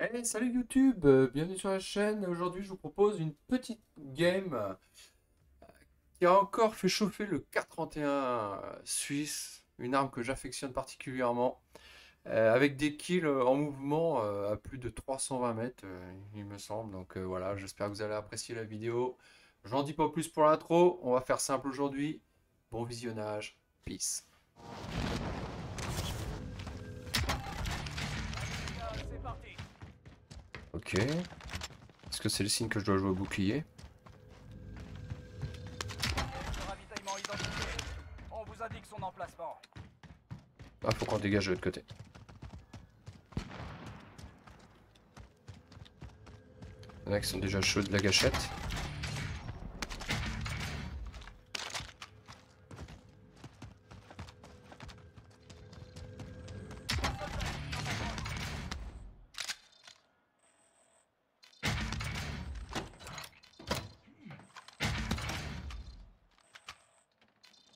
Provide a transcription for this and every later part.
Hey, salut YouTube, bienvenue sur la chaîne. Aujourd'hui, je vous propose une petite game qui a encore fait chauffer le K31 suisse, une arme que j'affectionne particulièrement, avec des kills en mouvement à plus de 320 mètres, il me semble. Donc voilà, j'espère que vous allez apprécier la vidéo. J'en dis pas plus pour l'intro, on va faire simple aujourd'hui. Bon visionnage, peace. Ok, est-ce que c'est le signe que je dois jouer au bouclier? Ravitaillement identifié. On vous indique son emplacement. Ah, faut qu'on dégage de l'autre côté. Il y en a qui sont déjà chauds de la gâchette.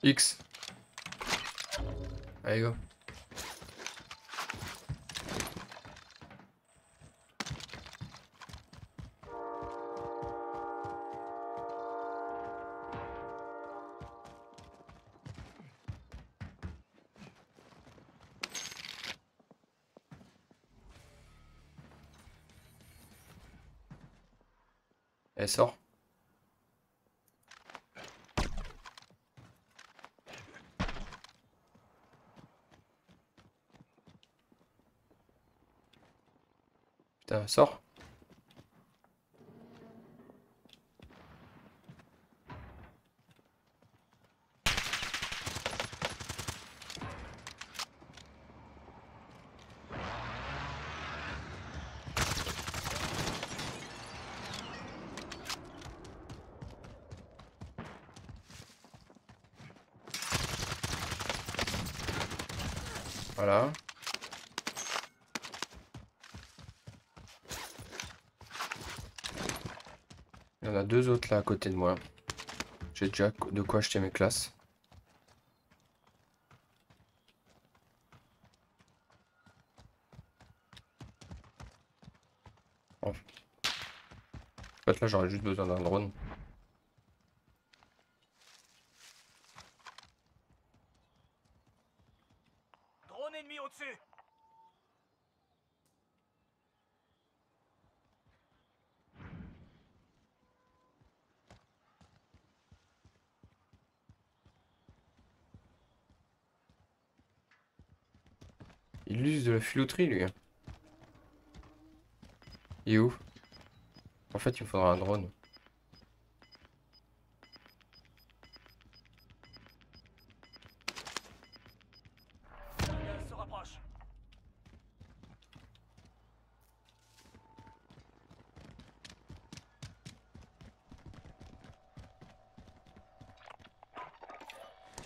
X. Allez, go. Elle sort. Putain, sort. Voilà. Il y en a deux autres là à côté de moi. J'ai déjà de quoi acheter mes classes. En fait, là, j'aurais juste besoin d'un drone. Drone ennemi au-dessus. Il use de la filouterie, lui. Il est où? En fait, il me faudra un drone. Le gaz se rapproche.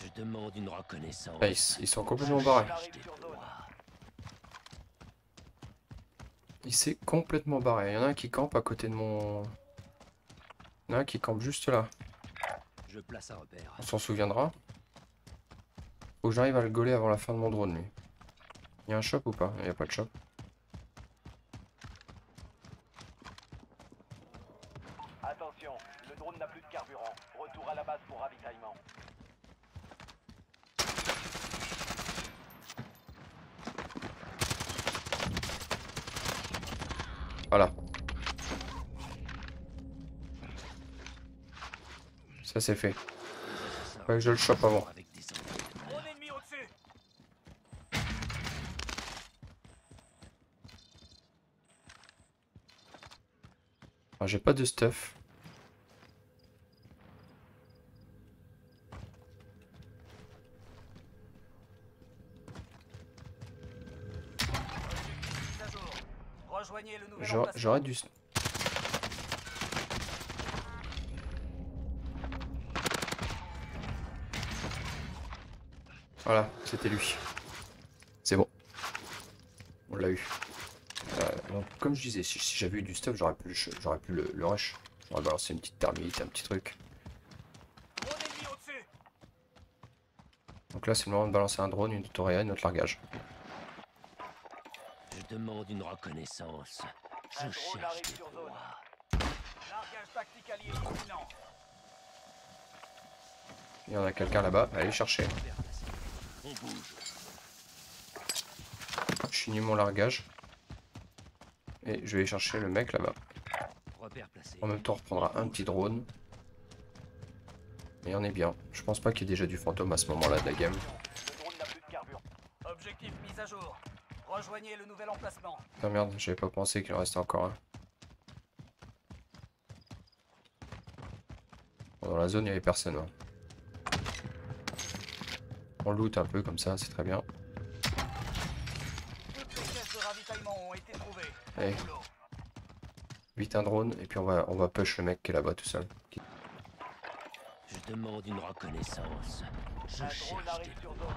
Je demande une Ah, reconnaissance. ils sont complètement barrés. Arrive sur zone. Il s'est complètement barré. Il y en a un qui campe à côté de mon... Il y en a un qui campe juste là. Je place un repère. On s'en souviendra. Faut que j'arrive à le gauler avant la fin de mon drone, lui. Il y a un shop ou pas? Il n'y a pas de shop. Attention, le drone n'a plus de carburant. Retour à la base pour ravitaillement. Voilà. Ça, c'est fait. Faut que je le chope avant. Avec des entraînements. Drone ennemi au-dessus. Alors, j'ai pas de stuff. Mise à jour. Rejoignez le nouvel J'aurais emplacement. du... Voilà, c'était lui. C'est bon. On l'a eu. Donc, comme je disais, si j'avais eu du stuff, j'aurais pu le rush. J'aurais balancé une petite thermite, un petit truc. Drone ennemi au-dessus. Donc là, c'est le moment de balancer un drone, une autoréa, notre largage. Je demande une reconnaissance. Je Un drone cherche arrive des sur zone. proies. Largage tactique allié imminent. Il y en a quelqu'un là-bas. Allez chercher. Repère placé. On bouge. Je finis mon largage. Et je vais aller chercher le mec là-bas. Repère placé. En même temps, on reprendra un petit drone. Et on est bien. Je pense pas qu'il y ait déjà du fantôme à ce moment-là de la game. Le drone n'a plus de carburant. Objectif mis à jour. Rejoignez le nouvel emplacement. Ah merde, j'avais pas pensé qu'il en restait encore un. Bon, dans la zone, il y avait personne. Hein. On loot un peu comme ça, c'est très bien. Toutes les pièces de ravitaillement ont été trouvées. Allez. Bon boulot. Vite un drone et puis on va push le mec qui est là-bas tout seul. Je demande une reconnaissance. Je Un drone cherche arrive des sur proies. zone.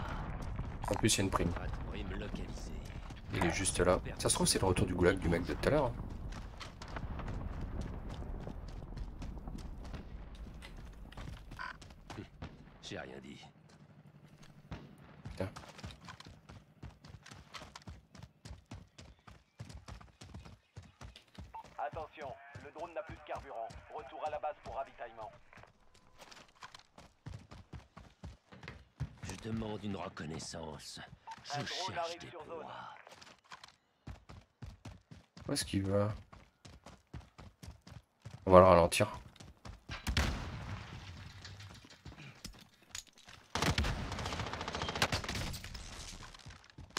En plus, il y a une prime. Prime localisée. Il est juste là. Ça se trouve, c'est le retour du goulag du mec de tout à l'heure. Hein. J'ai rien dit. Putain. Attention, le drone n'a plus de carburant. Retour à la base pour ravitaillement. Je demande une reconnaissance. Un Je drone cherche arrive des sur zone. proies. Où est-ce qu'il va? On va le ralentir.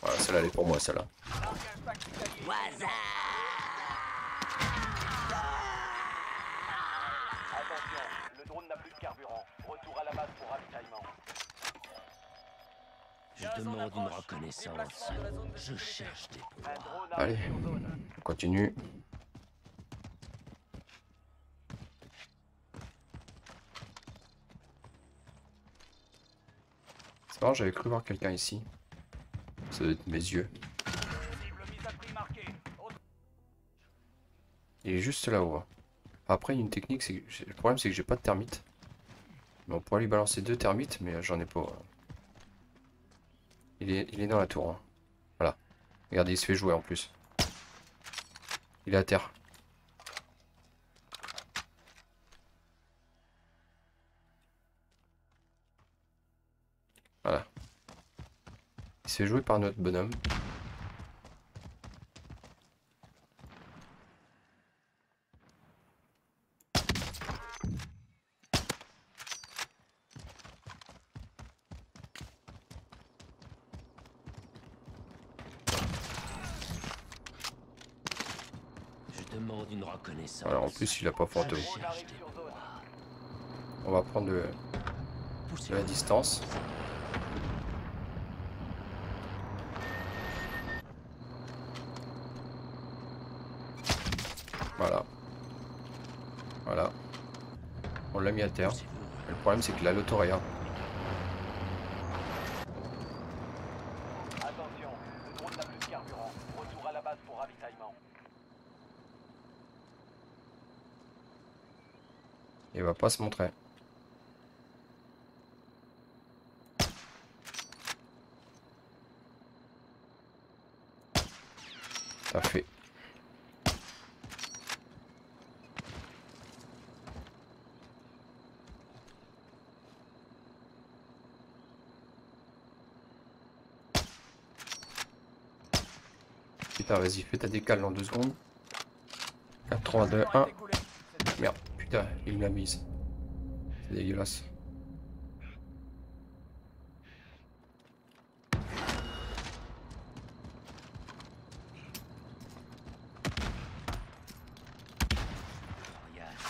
Voilà, celle-là, elle est pour moi, celle-là. Largage tactique allié. Attention, le drone n'a plus de carburant. Retour à la base pour ravitaillement. Je demande une reconnaissance. Je cherche des Un proies. drone Allez. arrive sur zone. On continue. C'est marrant, j'avais cru voir quelqu'un ici. Ça doit être mes yeux. Cible mise à prix marquée. Il est juste là-haut. Hein. Après, il y a une technique, c'est que le problème c'est que j'ai pas de termites. Mais on pourrait lui balancer 2 termites, mais j'en ai pas. Il est dans la tour. Hein. Voilà. Regardez, il se fait jouer en plus. Il est à terre. Voilà. Il se fait jouer par notre bonhomme. Je demande une reconnaissance. Voilà, en plus, il a pas fantôme. Je Drone cherche arrive des sur zone. On va prendre de Poussez. la distance. Voilà. Voilà. On l'a mis à terre. Poussez-vous. Le problème, c'est qu'il a l'autoréa. Attention, le drone n'a plus de carburant. Retour à la base pour ravitaillement. Il va pas se montrer. Ça fait. Putain, vas-y, fais ta décale en 2 secondes. 4, 3, 2, 1. Merde, putain, il l'a mise. C'est dégueulasse. Coriace.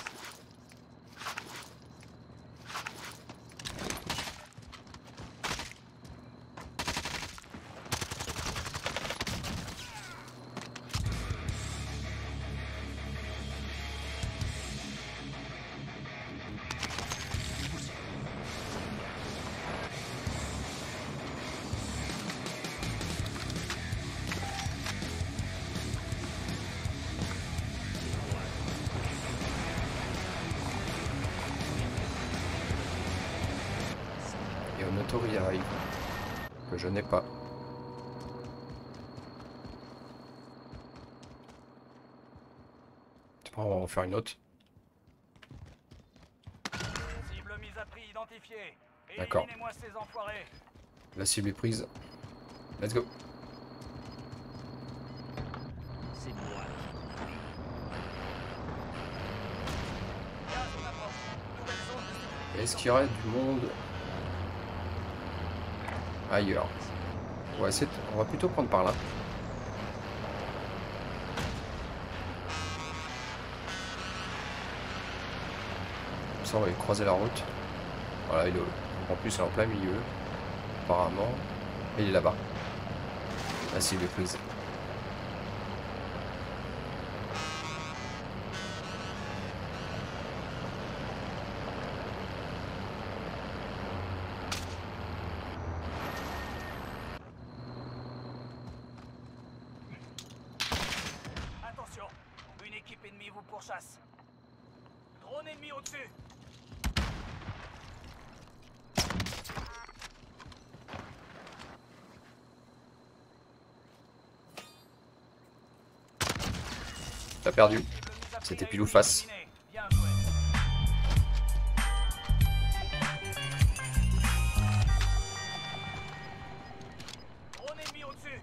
Et un autori arrive. Que je n'ai pas. On va en faire une autre. Cible mise à prix identifiée. D'accord. Éliminez-moi ces enfoirés. La cible est prise. Let's go. C'est moi qui conduis. Gaz en approche. Nouvelle zone de sécurité. Est-ce qu'il y aurait du monde ailleurs? On va plutôt prendre par là. Comme ça, on va aller croiser la route. Voilà, en plus, il est en plein milieu. Apparemment. Et il est là-bas. La cible est prise. Attention, une équipe ennemie vous pourchasse. Drone ennemi au-dessus. T'as perdu. Cible mise à prix C'était a pile ou été face. éliminée. Bien joué. Drone ennemi au-dessus.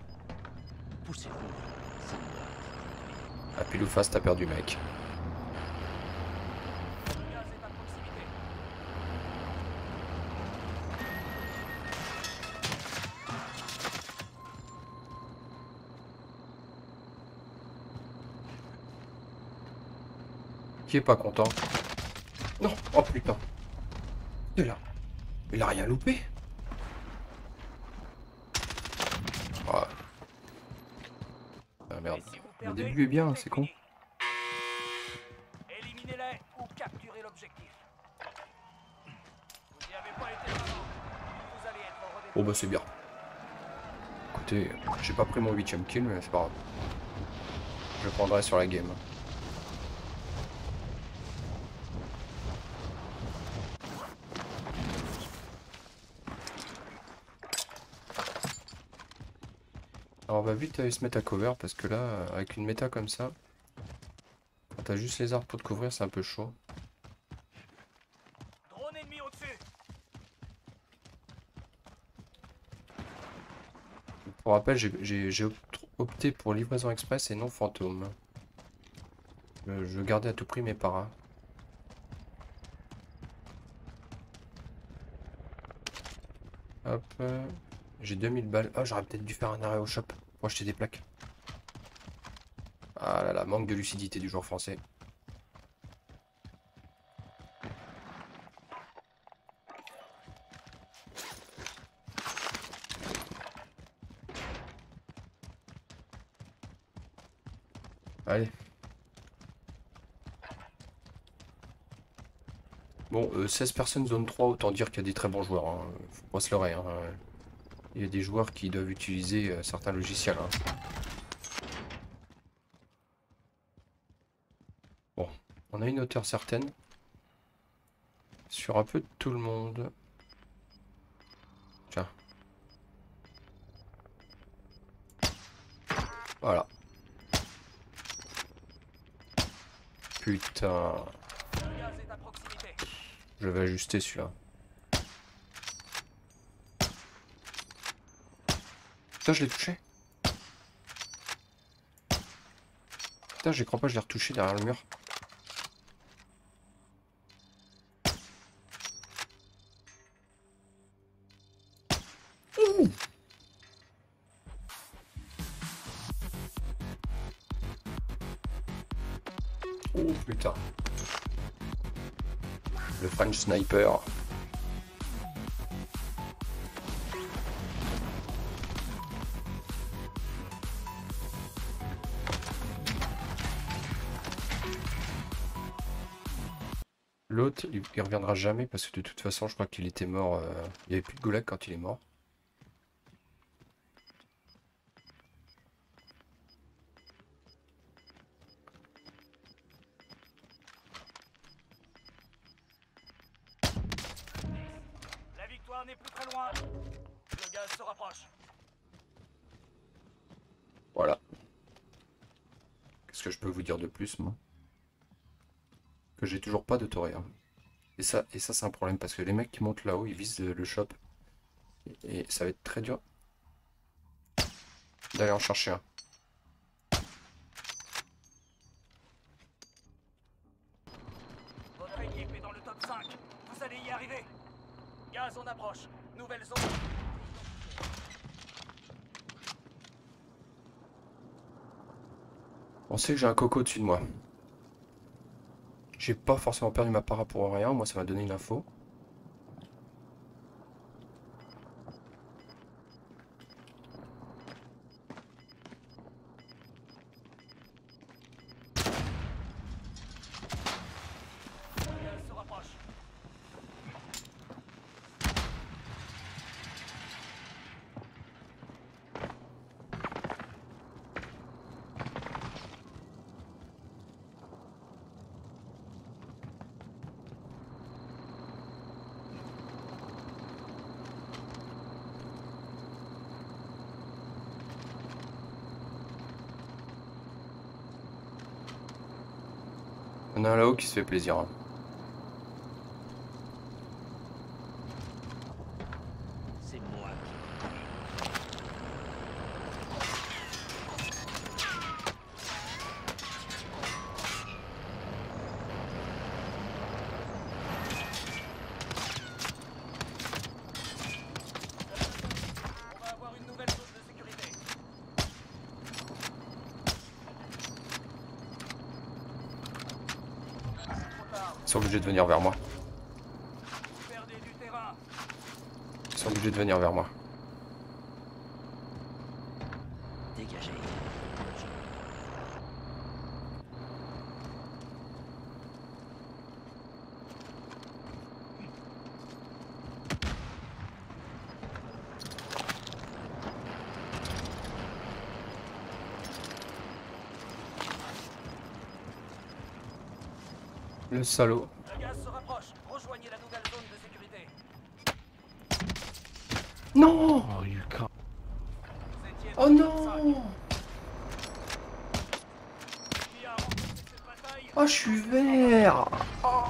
Poussez-vous. C'est moi qui conduis. À pile ou face, t'as perdu, mec. Le gaz est à proximité. Qui est pas content? Non. Oh putain. Il est là. Il a rien loupé. Ah. Ah merde. Et si vous Le perdez, début est bien, c'est c'est con. fini. Éliminez-les ou capturez l'objectif. Vous n'y avez pas été avant. Vous allez être redéployé. Oh bah c'est bien. Écoutez, j'ai pas pris mon 8ème kill, mais c'est pas grave. Je le prendrai sur la game. Alors on va vite aller se mettre à cover parce que là, avec une méta comme ça, quand t'as juste les arbres pour te couvrir, c'est un peu chaud. Drone ennemi au-dessus. Pour rappel, j'ai opté pour livraison express et non fantôme. Je gardais à tout prix mes paras. Hop. J'ai 2000 balles. Ah, j'aurais peut-être dû faire un arrêt au shop pour acheter des plaques. Ah là là, manque de lucidité du joueur français. Allez. Bon, 16 personnes zone 3, autant dire qu'il y a des très bons joueurs. Hein. Faut pas se leurrer. Hein. Il y a des joueurs qui doivent utiliser certains logiciels. Hein. Bon, on a une hauteur certaine. Sur un peu tout le monde. Tiens. Voilà. Putain. Le gaz est à proximité. Je vais ajuster celui-là. Putain, je l'ai touché. Putain, j'y crois pas, je l'ai retouché derrière le mur. Ouh. Oh putain. Le French Sniper. L'autre, il reviendra jamais parce que de toute façon, je crois qu'il était mort. Il n'y avait plus de Golag quand il est mort. La victoire n'est plus très loin. Le gaz se rapproche. Voilà. Qu'est-ce que je peux vous dire de plus, moi? que j'ai toujours pas de Toréa. Et ça c'est un problème parce que les mecs qui montent là-haut, ils visent le shop. Et ça va être très dur d'aller en chercher un. Votre équipe est dans le top 5. Vous allez y arriver. Gaz, on approche. Nouvelle zone. On sait que j'ai un coco au-dessus de moi. J'ai pas forcément perdu ma para pour rien, moi ça m'a donné une info. Gaz se rapproche. On a un là-haut qui se fait plaisir. Hein. C'est moi On va avoir une nouvelle zone de sécurité. Trop tard. Ils sont obligés de venir vers moi. Vous perdez du terrain. Ils sont obligés de venir vers moi. dégagé. Le salaud. Le gaz se rapproche. Rejoignez la nouvelle zone de sécurité. Non! Vous étiez dans Oh le top 5. non! Qui a remporté cette bataille? Oh, je suis vert! Oh.